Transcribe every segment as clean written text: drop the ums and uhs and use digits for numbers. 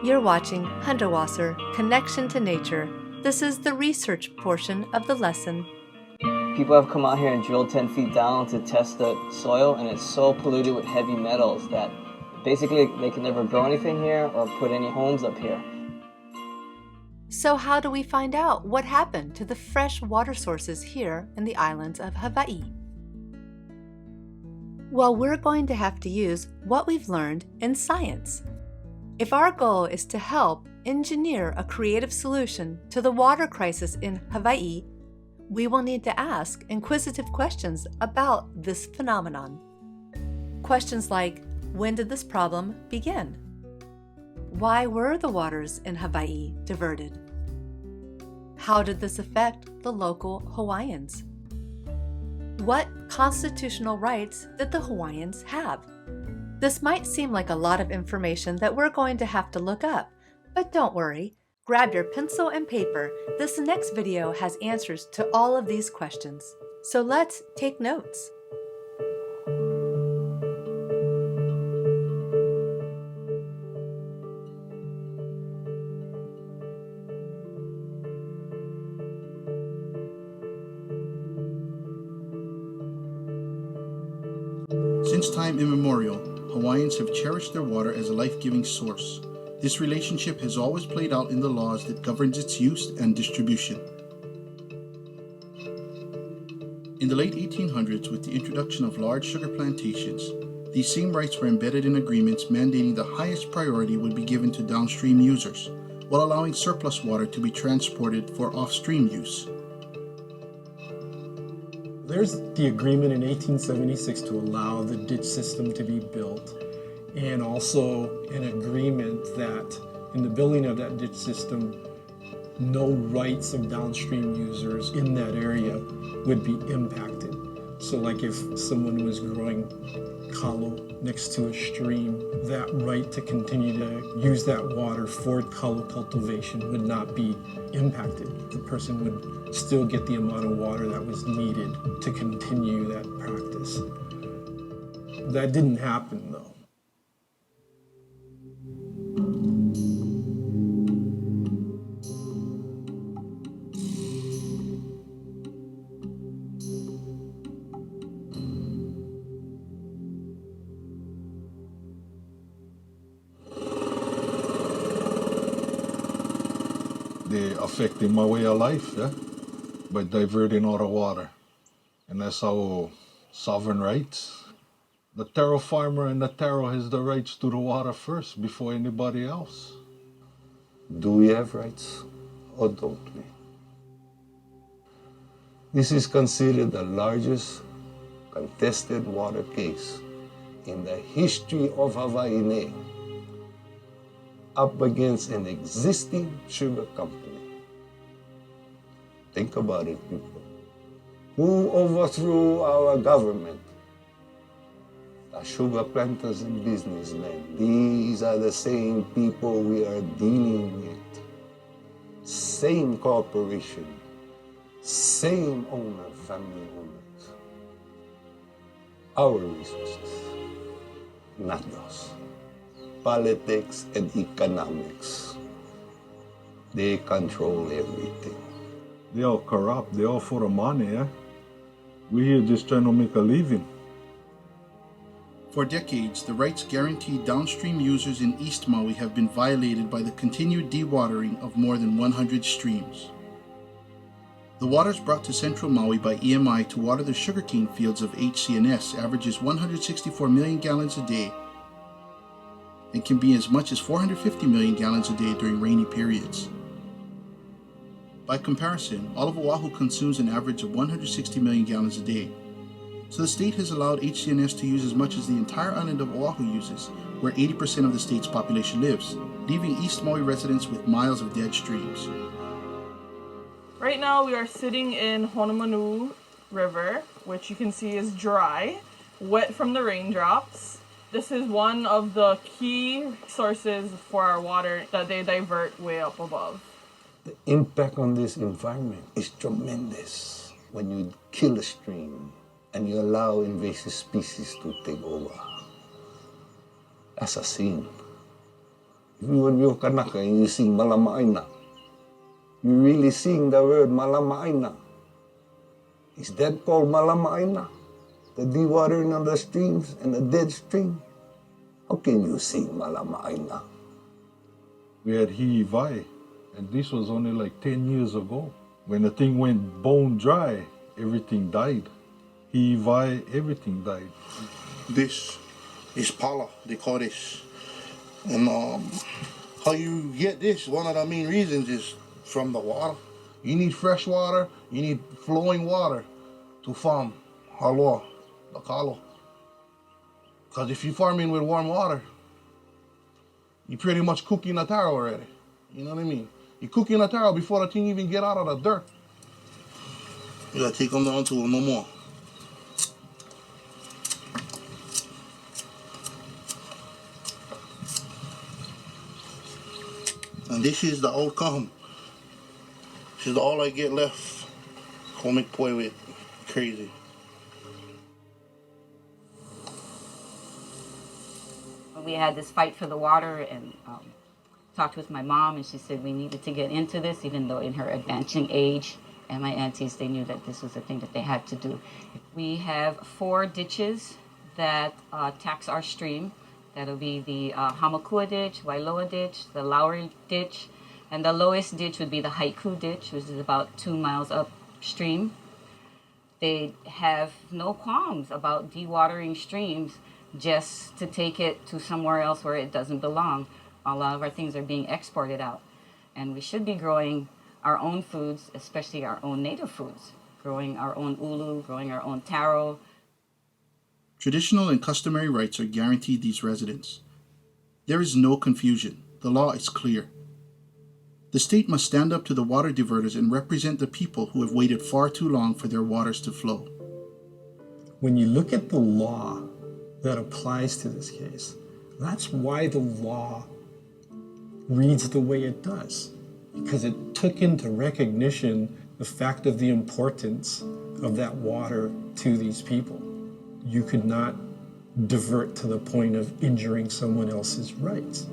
You're watching Hundertwasser, Connection to Nature. This is the research portion of the lesson. People have come out here and drilled 10 feet down to test the soil, and it's so polluted with heavy metals that basically they can never grow anything here or put any homes up here. So how do we find out what happened to the fresh water sources here in the islands of Hawaii? Well, we're going to have to use what we've learned in science. If our goal is to help engineer a creative solution to the water crisis in Hawaii, we will need to ask inquisitive questions about this phenomenon. Questions like, when did this problem begin? Why were the waters in Hawaii diverted? How did this affect the local Hawaiians? What constitutional rights did the Hawaiians have? This might seem like a lot of information that we're going to have to look up, but don't worry. Grab your pencil and paper. This next video has answers to all of these questions. So let's take notes. Since time immemorial, Hawaiians have cherished their water as a life-giving source. This relationship has always played out in the laws that governs its use and distribution. In the late 1800s, with the introduction of large sugar plantations, these same rights were embedded in agreements mandating the highest priority would be given to downstream users, while allowing surplus water to be transported for off-stream use. There's the agreement in 1876 to allow the ditch system to be built, and also an agreement that in the building of that ditch system, no rights of downstream users in that area would be impacted. So like if someone was growing kalo next to a stream, that right to continue to use that water for kalo cultivation would not be impacted. The person would still get the amount of water that was needed to continue that practice. That didn't happen though. They affecting my way of life, yeah, by diverting all the water. And that's our sovereign rights. The taro farmer and the taro has the rights to the water first before anybody else. Do we have rights or don't we? This is considered the largest contested water case in the history of Hawai'i, up against an existing sugar company. Think about it, people. Who overthrew our government? The sugar planters and businessmen. These are the same people we are dealing with. Same corporation, same owner, family owners. Our resources, not those. Politics and economics. They control everything. They all corrupt, they all for the money, yeah? We here just trying to make a living. For decades, the rights guaranteed downstream users in East Maui have been violated by the continued dewatering of more than 100 streams. The waters brought to central Maui by EMI to water the sugarcane fields of HC&S averages 164 million gallons a day and can be as much as 450 million gallons a day during rainy periods. By comparison, all of Oahu consumes an average of 160 million gallons a day. So the state has allowed HC&S to use as much as the entire island of Oahu uses, where 80% of the state's population lives, leaving East Maui residents with miles of dead streams. Right now we are sitting in Honolulu River, which you can see is dry, wet from the raindrops. This is one of the key sources for our water that they divert way up above. The impact on this environment is tremendous when you kill a stream and you allow invasive species to take over. That's a sin. If you are your Kanaka and you sing Malamaaina, you really sing the word Malamaaina. Is that called Malamaaina? The dewatering of the streams and the dead stream? How can you sing Malamaaina? We had Hi'iwai, and this was only like 10 years ago. When the thing went bone dry, everything died. Hi'iwai, everything died. This is pala, they call this. And how you get this, one of the main reasons is from the water. You need fresh water, you need flowing water to farm haloa, the kalo. Because if you're farming with warm water, you're pretty much cooking a taro already. You know what I mean? You're cooking a taro before the thing even get out of the dirt. You gotta take them down to no more. And this is the outcome. This is all I get left. Comic boy with crazy. We had this fight for the water and talked with my mom, and she said we needed to get into this, even though in her advancing age and my aunties, they knew that this was a thing that they had to do. We have 4 ditches that tax our stream. That'll be the Hamakua ditch, Wailoa ditch, the Lowry ditch, and the lowest ditch would be the Haiku ditch, which is about 2 miles upstream. They have no qualms about dewatering streams just to take it to somewhere else where it doesn't belong. A lot of our things are being exported out. And we should be growing our own foods, especially our own native foods, growing our own ulu, growing our own taro. Traditional and customary rights are guaranteed these residents. There is no confusion. The law is clear. The state must stand up to the water diverters and represent the people who have waited far too long for their waters to flow. When you look at the law that applies to this case, that's why the law reads the way it does, because it took into recognition the fact of the importance of that water to these people. You could not divert to the point of injuring someone else's rights.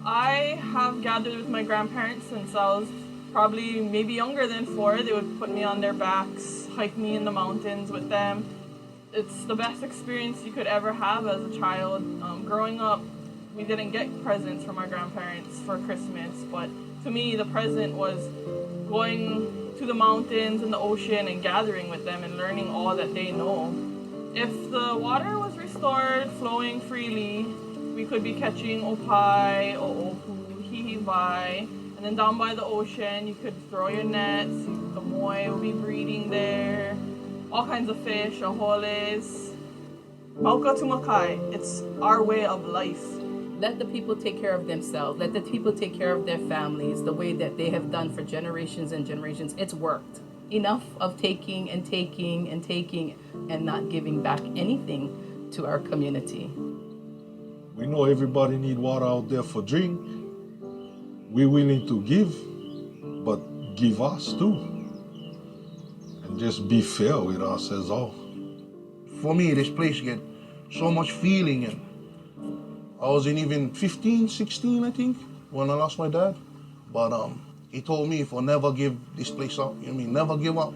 I have gathered with my grandparents since I was probably maybe younger than 4. They would put me on their backs, hike me in the mountains with them. It's the best experience you could ever have as a child. Growing up, we didn't get presents from our grandparents for Christmas, but to me, the present was going to the mountains and the ocean and gathering with them and learning all that they know. If the water was restored, flowing freely, we could be catching opai, o'opu, hihiwai, and then down by the ocean, you could throw your nets, the moi will be breeding there, all kinds of fish, aholes. Mauka tumakai, it's our way of life. Let the people take care of themselves. Let the people take care of their families the way that they have done for generations and generations. It's worked. Enough of taking and taking and taking and not giving back anything to our community. We know everybody need water out there for drink. We're willing to give, but give us too. And just be fair with us as all. For me, this place get so much feeling, and I wasn't even 15, 16, I think, when I lost my dad. But he told me if I never give this place up, you know what I mean, never give up.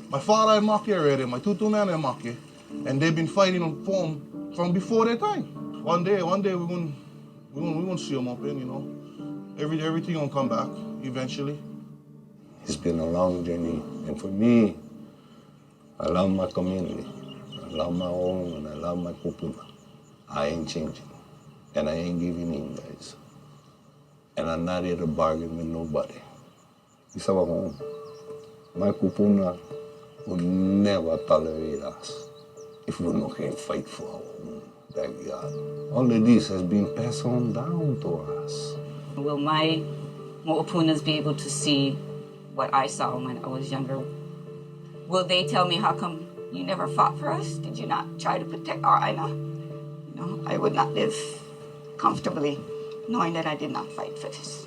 My father and Maki already, my tutu man and Maki, and they've been fighting for him from before their time. One day we're gonna see him up in, you know. Everything gonna come back eventually. It's been a long journey, and for me, I love my community. I love my home, and I love my kupuna. I ain't changing, and I ain't giving in, guys. And I'm not here to bargain with nobody. It's our home. My kupuna will never tolerate us if we no can fight for our own backyard. All of this has been passed on down to us. Will my mo'opunas be able to see what I saw when I was younger? Will they tell me, how come you never fought for us? Did you not try to protect our aina? You know, I would not live comfortably knowing that I did not fight for this.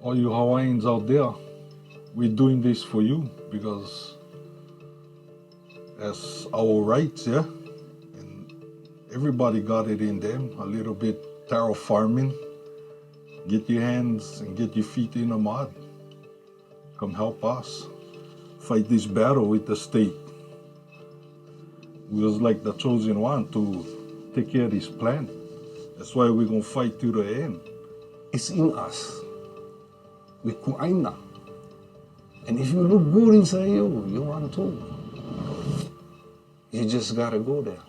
All you Hawaiians out there, we're doing this for you because that's our rights, yeah? And everybody got it in them, a little bit taro farming, Get your hands and get your feet in the mud. Come help us fight this battle with the state. We was like the chosen one to take care of this plant. That's why we're gonna fight to the end. It's in us. We ku'aina. And if you look good inside you, you want to. You just gotta go there.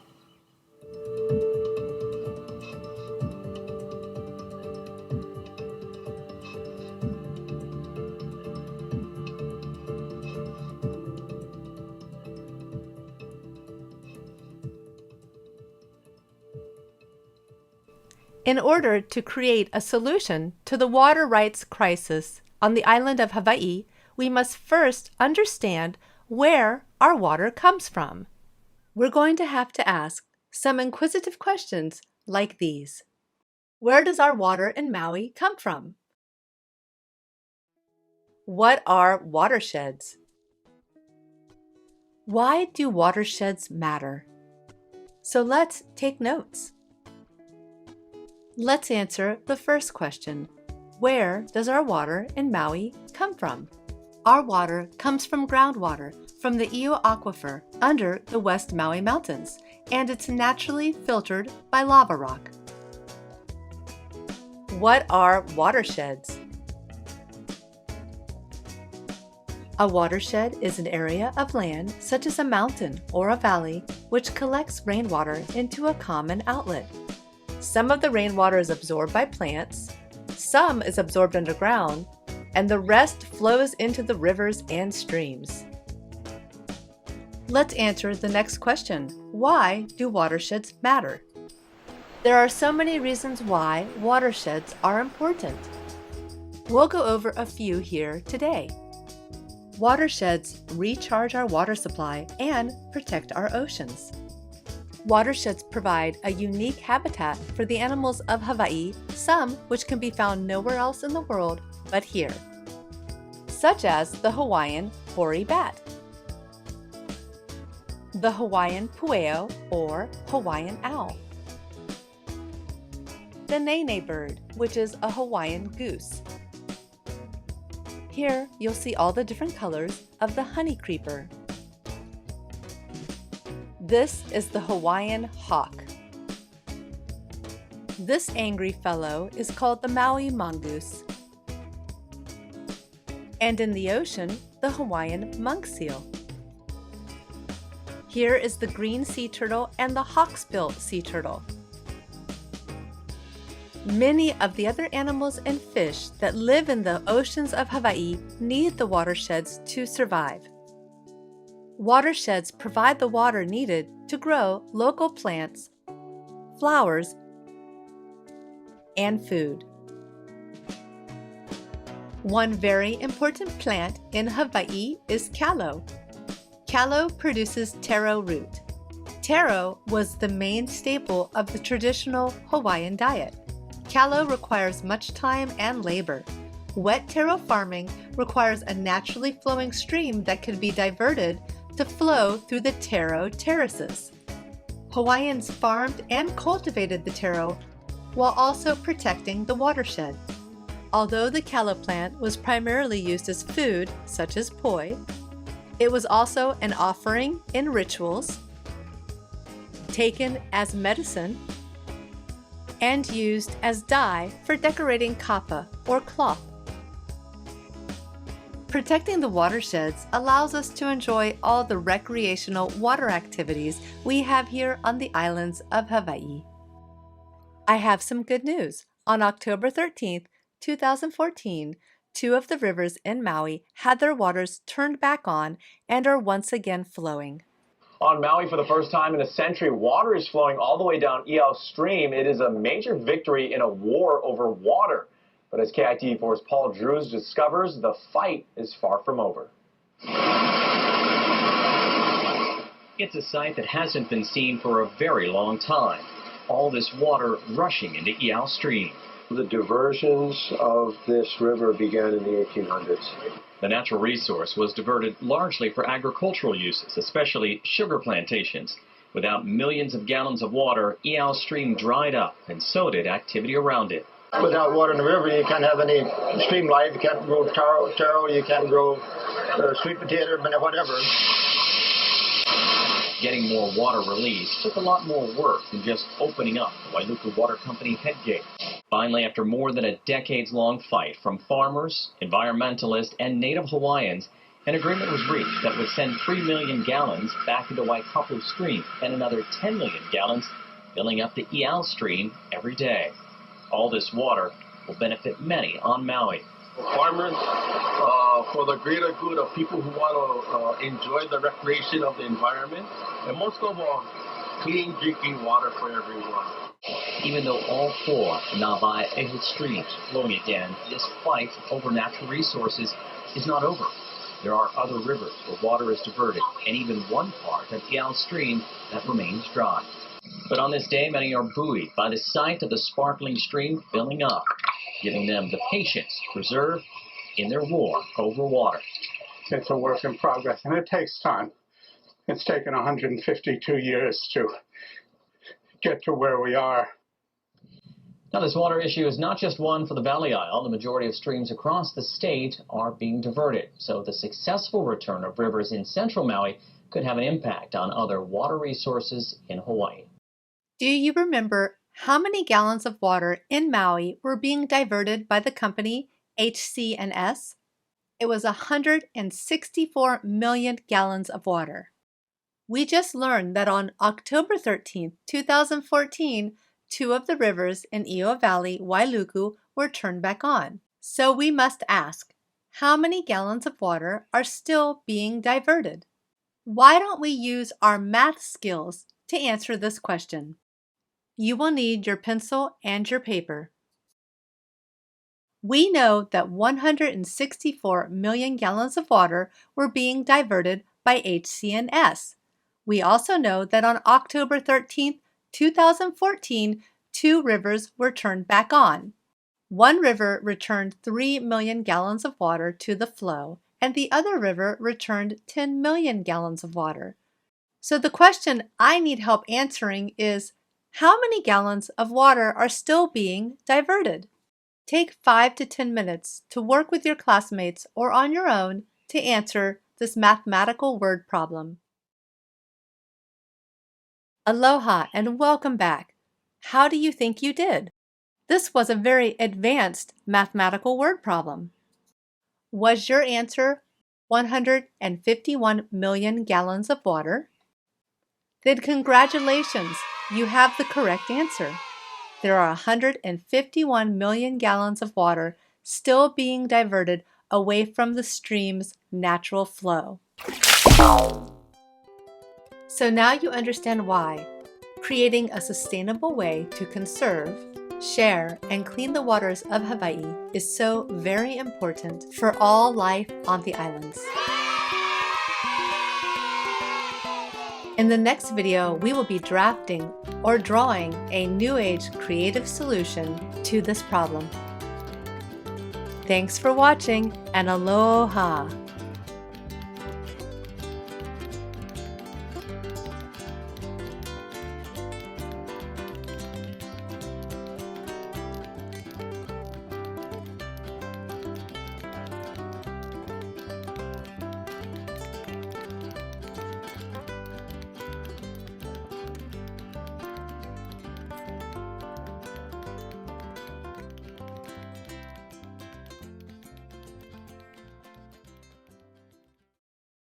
In order to create a solution to the water rights crisis on the island of Hawaii, we must first understand where our water comes from. We're going to have to ask some inquisitive questions like these. Where does our water in Maui come from? What are watersheds? Why do watersheds matter? So let's take notes. Let's answer the first question. Where does our water in Maui come from? Our water comes from groundwater from the I'o Aquifer under the West Maui Mountains, and it's naturally filtered by lava rock. What are watersheds? A watershed is an area of land, such as a mountain or a valley, which collects rainwater into a common outlet. Some of the rainwater is absorbed by plants, some is absorbed underground, and the rest flows into the rivers and streams. Let's answer the next question. Why do watersheds matter? There are so many reasons why watersheds are important. We'll go over a few here today. Watersheds recharge our water supply and protect our oceans. Watersheds provide a unique habitat for the animals of Hawaii, some which can be found nowhere else in the world but here, such as the Hawaiian hoary bat, the Hawaiian pueo or Hawaiian owl, the NENE bird, which is a Hawaiian goose. Here you'll see all the different colors of the honey creeper. This is the Hawaiian hawk. This angry fellow is called the Maui mongoose. And in the ocean, the Hawaiian monk seal. Here is the green sea turtle and the hawksbill sea turtle. Many of the other animals and fish that live in the oceans of Hawaii need the watersheds to survive. Watersheds provide the water needed to grow local plants, flowers, and food. One very important plant in Hawaii is kalo. Kalo produces taro root. Taro was the main staple of the traditional Hawaiian diet. Kalo requires much time and labor. Wet taro farming requires a naturally flowing stream that can be diverted to flow through the taro terraces. Hawaiians farmed and cultivated the taro while also protecting the watershed. Although the kalo plant was primarily used as food, such as poi, it was also an offering in rituals, taken as medicine, and used as dye for decorating kapa or cloth. Protecting the watersheds allows us to enjoy all the recreational water activities we have here on the islands of Hawaii. I have some good news. On October 13th, 2014, 2 of the rivers in Maui had their waters turned back on and are once again flowing. On Maui, for the first time in a century, water is flowing all the way down I'ao Stream. It is a major victory in a war over water. But as KITV4's Paul Drews discovers, the fight is far from over. It's a sight that hasn't been seen for a very long time. All this water rushing into I'ao Stream. The diversions of this river began in the 1800s. The natural resource was diverted largely for agricultural uses, especially sugar plantations. Without millions of gallons of water, I'ao Stream dried up, and so did activity around it. Without water in the river, you can't have any stream life. You can't grow taro, you can't grow sweet potato, whatever. Getting more water released took a lot more work than just opening up the Wailuku Water Company head gate. Finally, after more than a decades-long fight from farmers, environmentalists, and Native Hawaiians, an agreement was reached that would send 3 million gallons back into Waikapu Stream and another 10 million gallons filling up the Iao Stream every day. All this water will benefit many on Maui. Farmers, for the greater good of people who want to enjoy the recreation of the environment, and most of all, clean drinking water for everyone. Even though all 4 Navai Ehu streams are flowing again, this fight over natural resources is not over. There are other rivers where water is diverted, and even one part of Iao Stream that remains dry. But on this day, many are buoyed by the sight of the sparkling stream filling up, giving them the patience to preserve in their war over water. It's a work in progress, and it takes time. It's taken 152 years to get to where we are. Now, this water issue is not just one for the Valley Isle. The majority of streams across the state are being diverted. So the successful return of rivers in central Maui could have an impact on other water resources in Hawaii. Do you remember how many gallons of water in Maui were being diverted by the company HC&S? It was 164 million gallons of water. We just learned that on October 13, 2014, 2 of the rivers in Io Valley, Wailuku, were turned back on. So we must ask, how many gallons of water are still being diverted? Why don't we use our math skills to answer this question? You will need your pencil and your paper. We know that 164 million gallons of water were being diverted by HC&S. We also know that on October 13, 2014, 2 rivers were turned back on. One river returned 3 million gallons of water to the flow, and the other river returned 10 million gallons of water. So the question I need help answering is, how many gallons of water are still being diverted? Take 5 to 10 minutes to work with your classmates or on your own to answer this mathematical word problem. Aloha and welcome back. How do you think you did? This was a very advanced mathematical word problem. Was your answer 151 million gallons of water? Then congratulations, you have the correct answer. There are 151 million gallons of water still being diverted away from the stream's natural flow. So now you understand why creating a sustainable way to conserve, share, and clean the waters of Hawaii is so very important for all life on the islands. In the next video, we will be drafting or drawing a New Age creative solution to this problem. Thanks for watching, and aloha!